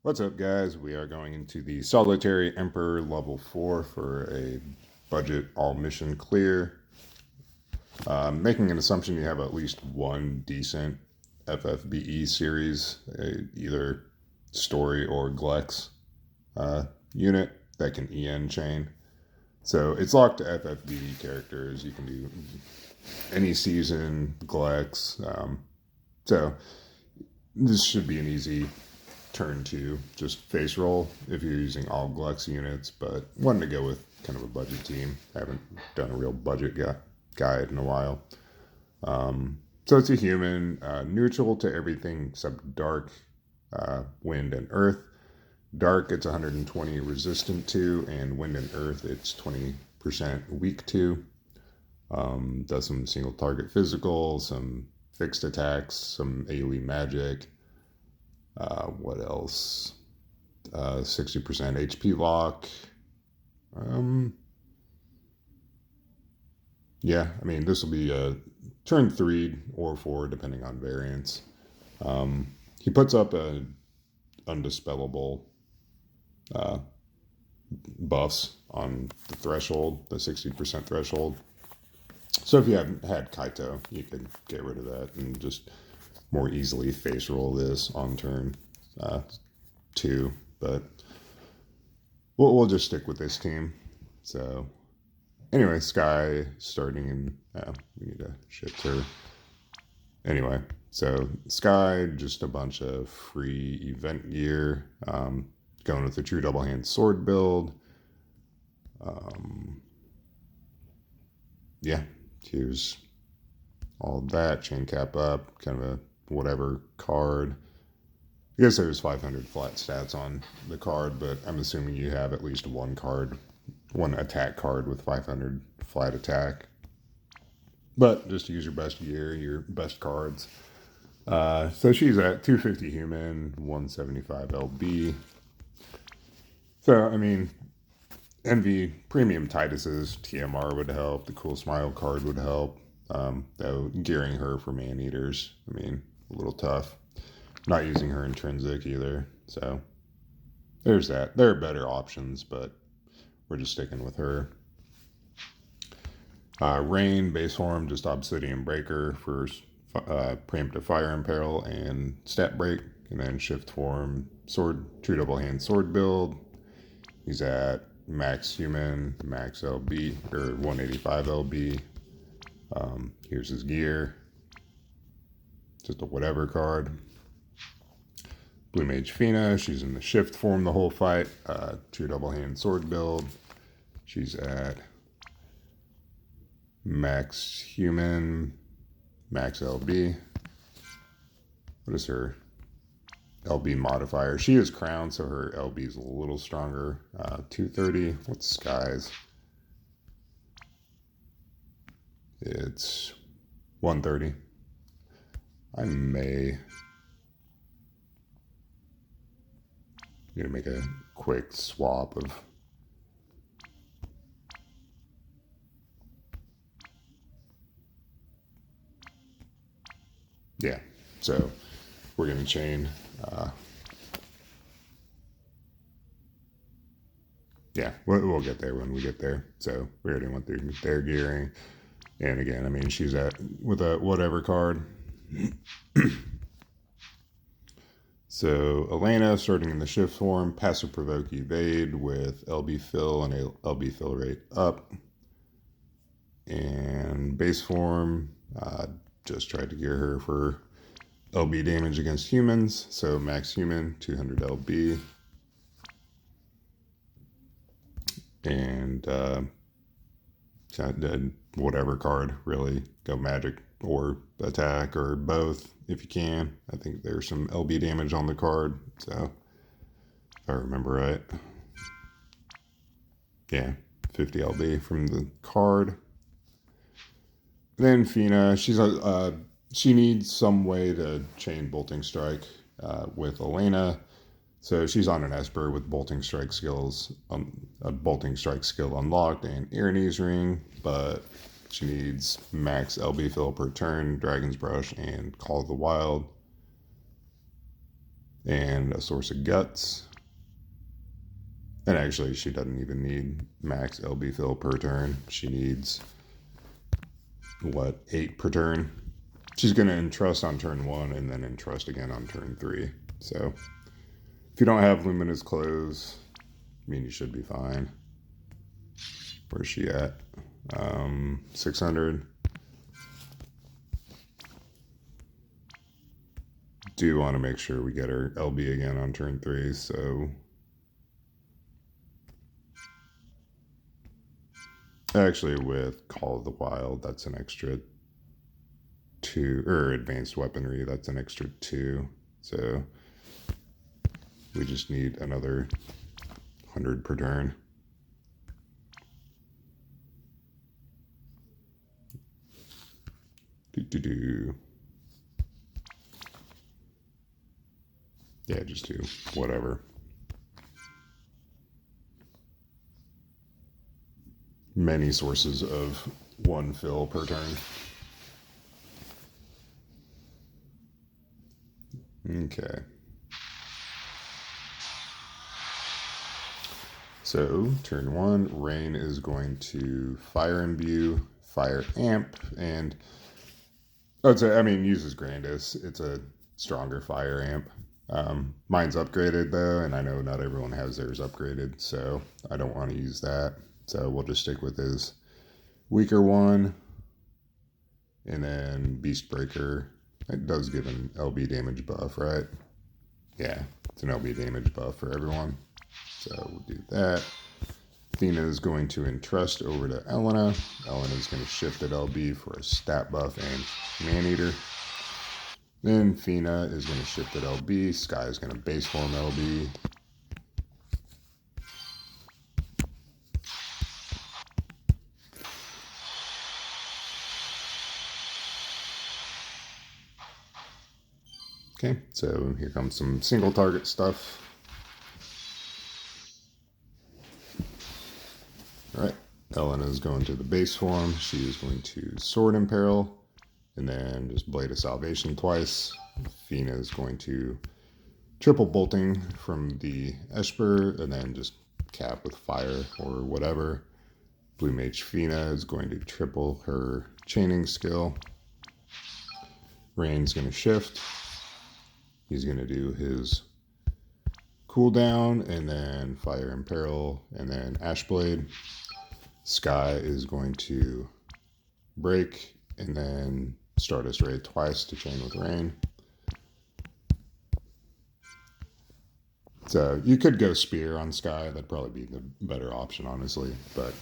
What's up, guys? We are going into the Solitary Emperor level 4 for a budget all mission clear. Making an assumption you have at least one decent FFBE series, either story or Glex unit that can EN chain. So it's locked to FFBE characters. You can do any season, Glex. So this should be an easy turn 2, just face roll if you're using all Glex units, but wanted to go with kind of a budget team. Haven't done a real budget guide in a while. So it's a human, neutral to everything except dark, wind, and earth. Dark, it's 120 resistant to, and wind and earth, it's 20% weak to. Does some single target physical, some fixed attacks, some AoE magic. What else? 60% HP lock. Yeah, I mean, this will be a turn 3 or 4, depending on variance. He puts up a undispellable buffs on the threshold, the 60% threshold. So if you haven't had Kaito, you could get rid of that and just more easily face roll this on turn 2. But we'll just stick with this team. So anyway, Sky starting in, we need to shift her. Anyway, so Sky, just a bunch of free event gear. Going with the true double hand sword build. Yeah, here's all that. Chain cap up, kind of a whatever card. I guess there's 500 flat stats on the card, but I'm assuming you have at least one attack card with 500 flat attack. But just use your best gear, your best cards. So she's at 250 human, 175 LB. So, I mean, Envy Premium Titus's TMR would help. The Cool Smile card would help. Though gearing her for Man Eaters, I mean, a little tough. Not using her intrinsic either. So there's that. There are better options, but we're just sticking with her. Rain, base form, just Obsidian Breaker for preemptive fire imperil and stat break. And then shift form, sword, true double hand sword build. He's at max human, max LB, or 185 LB. Here's his gear. Just a whatever card. Blue Mage Fina, she's in the shift form the whole fight. True double hand sword build. She's at max human, max LB. What is her LB modifier? She is crowned, so her LB is a little stronger. 230. What's Sky's? It's 130. I may need to make a quick swap of yeah. So we're gonna chain. Yeah, we'll get there when we get there. So we already went through their gearing. And again, I mean, she's at with a whatever card. So Elena starting in the shift form, passive provoke evade with LB fill and a LB fill rate up. And base form, just tried to gear her for LB damage against humans. So max human, 200 LB. And whatever card, really. Go magic or attack or both if you can. I think there's some LB damage on the card, so if I remember right. Yeah, 50 LB from the card. Then Fina, she needs some way to chain Bolting Strike with Elena. So she's on an Esper with Bolting Strike skills, a Bolting Strike skill unlocked and Irene's Ring, but she needs max LB fill per turn, Dragon's Brush, and Call of the Wild. and a source of guts. And actually, she doesn't even need max LB fill per turn. She needs, what, 8 per turn? She's going to entrust on turn 1 and then entrust again on turn 3. So if you don't have Luminous Close, I mean, you should be fine. Where's she at? 600. Do want to make sure we get her LB again on turn 3, so actually with Call of the Wild, that's an extra 2, or Advanced Weaponry, that's an extra 2, so we just need another 100 per turn. Yeah, just do whatever. Many sources of 1 fill per turn. Okay. So, turn 1, Rain is going to Fire Imbue, Fire Amp, and uses Grandis. It's a stronger Fire Amp. Mine's upgraded though, and I know not everyone has theirs upgraded, so I don't want to use that. So we'll just stick with his weaker one. And then Beast Breaker. It does give an LB damage buff, right? Yeah, it's an LB damage buff for everyone. So we'll do that. Athena is going to entrust over to Elena. Elena is going to shift at LB for a stat buff and Maneater. Then Fina is going to shift at LB. Sky is going to base form LB. Okay, so here comes some single target stuff. All right, Elena is going to the base form. She is going to Sword Imperil, and then just Blade of Salvation twice. Fina is going to triple bolting from the Esper, and then just cap with fire or whatever. Blue Mage Fina is going to triple her chaining skill. Rain's going to shift. He's going to do his cooldown, and then Fire Imperil, and then Ashblade. Sky is going to break, and then Stardust Ray twice to chain with Rain. So you could go Spear on Sky. That'd probably be the better option, honestly. But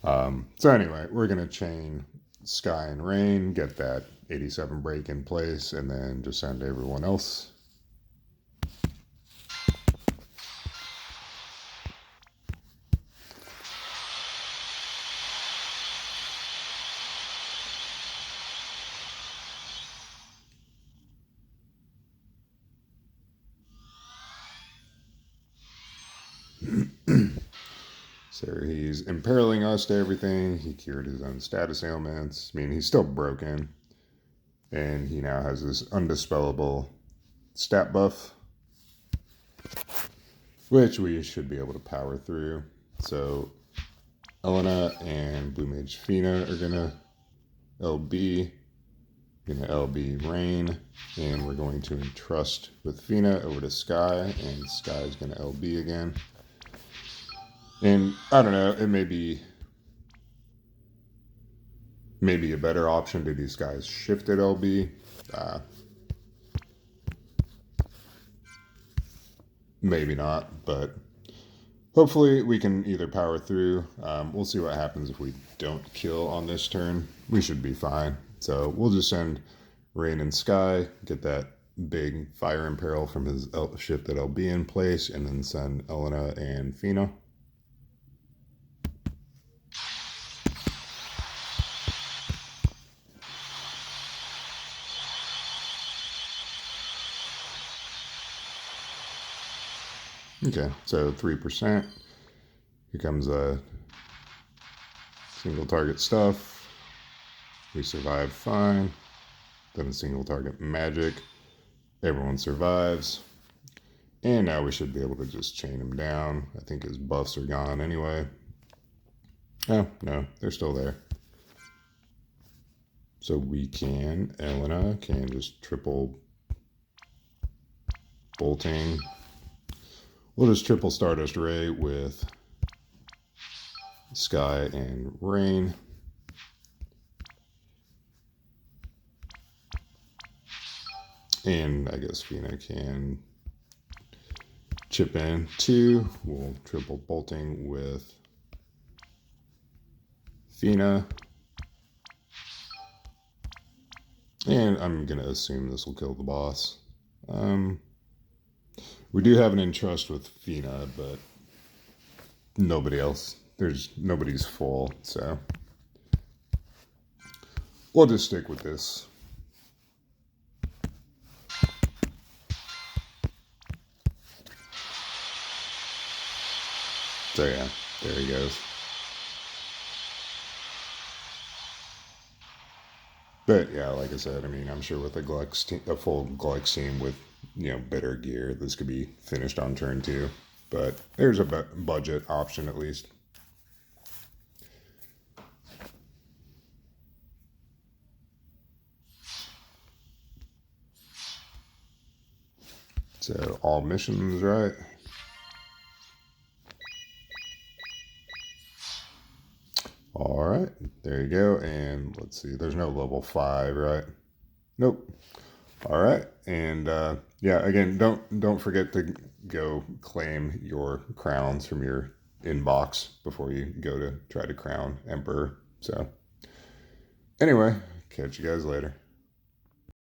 so anyway, we're going to chain Sky and Rain, get that 87 break in place, and then just send everyone else. So he's imperiling us to everything. He cured his own status ailments. I mean, he's still broken. And he now has this undispellable stat buff, which we should be able to power through. So Elena and Blue Mage Fina are going to LB. Going to LB Rain. And we're going to entrust with Fina over to Sky. And Sky is going to LB again. And I don't know, it may be maybe a better option to these guys shifted LB. Maybe not, but hopefully we can either power through. We'll see what happens if we don't kill on this turn. We should be fine. So we'll just send Rain and Sky, get that big Fire Imperil from his shifted LB in place, and then send Elena and Fina. Okay, so 3%. Here comes a single target stuff. We survive fine. Then a single target magic. Everyone survives. And now we should be able to just chain him down. I think his buffs are gone anyway. Oh, no, they're still there. So we can, Elena can just triple bolting. We'll just triple Stardust Ray with Sky and Rain. And I guess Fina can chip in too. We'll triple bolting with Fina. And I'm going to assume this will kill the boss. We do have an entrust with Fina, but nobody else. Nobody's full, so we'll just stick with this. So yeah, there he goes. But yeah, like I said, I mean, I'm sure with a full Glex team with, better gear, this could be finished on turn 2. But there's a budget option at least. So all missions, right? All right, there you go. And let's see, there's no level 5, right? Nope. All right, and yeah, again, don't forget to go claim your crowns from your inbox before you go to try to crown Emperor. So anyway, catch you guys later.